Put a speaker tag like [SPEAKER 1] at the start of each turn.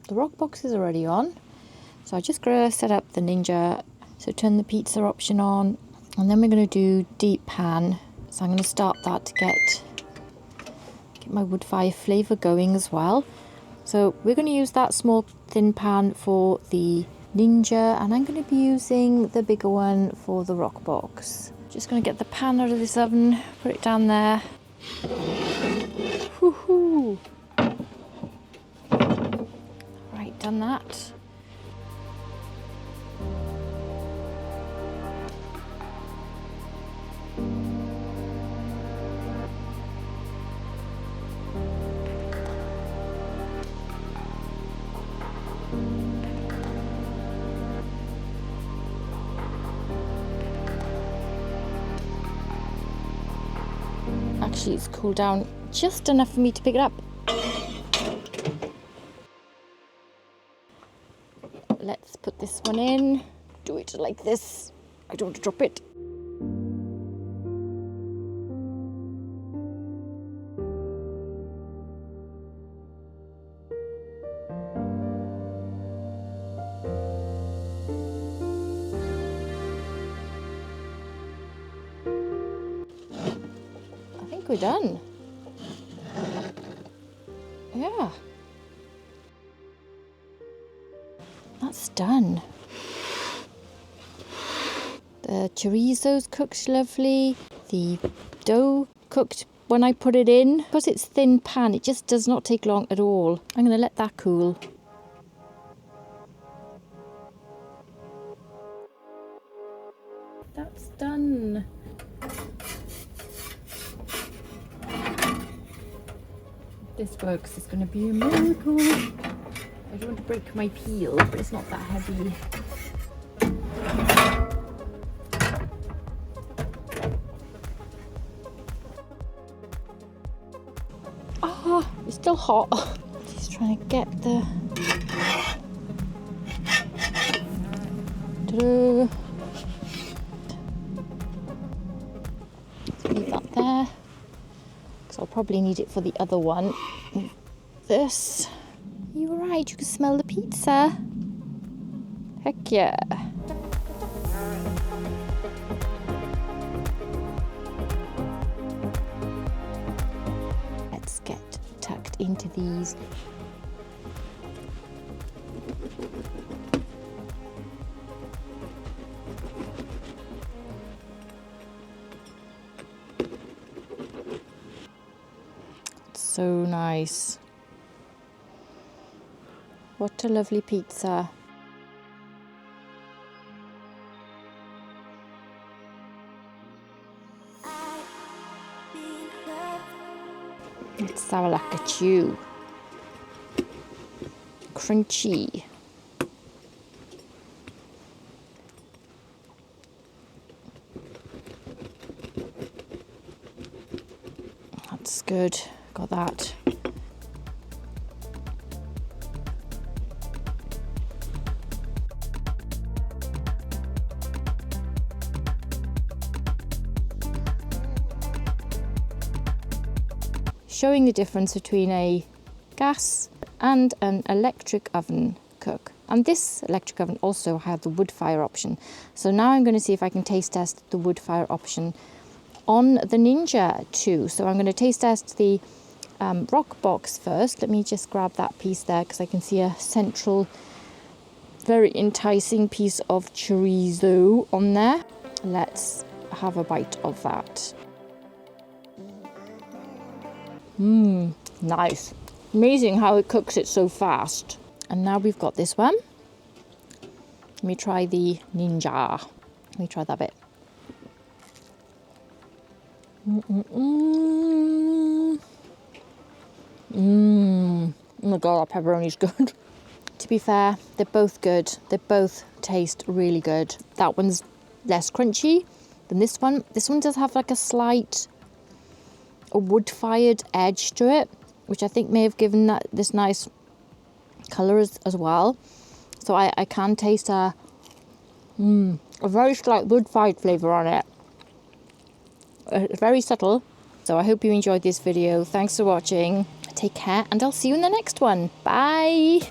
[SPEAKER 1] the Roccbox is already on. So I'm just going to set up the Ninja. So turn the pizza option on. And then we're going to do deep pan. So I'm going to start that to get my wood fire flavour going as well. So we're going to use that small thin pan for the Ninja. And I'm going to be using the bigger one for the Roccbox. Just going to get the pan out of this oven. Put it down there. Woohoo! Right, done that. Actually, it's cooled down just enough for me to pick it up. Let's put this one in. Do it like this. I don't want to drop it. I think we're done. Yeah. That's done. The chorizo's cooked lovely. The dough cooked when I put it in. Because it's thin pan, it just does not take long at all. I'm going to let that cool. That's done. If this works, it's going to be a miracle. I don't want to break my peel, but it's not that heavy. Ah, it's still hot. Just trying to get the... Ta-da. Leave that there. Because I'll probably need it for the other one. This. You were right, you can smell the pizza. Heck yeah. Let's get tucked into these. So nice. What a lovely pizza. Let's have a look at you. Crunchy. That's good. Got that. Showing the difference between a gas and an electric oven cook. And this electric oven also had the wood fire option. So now I'm going to see if I can taste test the wood fire option on the Ninja too. So I'm going to taste test the Roccbox first. Let me just grab that piece there because I can see a central, very enticing piece of chorizo on there. Let's have a bite of that. Nice. Amazing how it cooks it so fast. And now we've got this one. Let me try the Ninja. Let me try that bit. Oh my god, that pepperoni's good. To be fair, they're both good. They both taste really good. That one's less crunchy than this one. This one does have like a wood-fired edge to it, which I think may have given that this nice colour as well. So I can taste a very slight wood-fired flavour on it. Very subtle. So I hope you enjoyed this video. Thanks for watching. Take care, and I'll see you in the next one. Bye!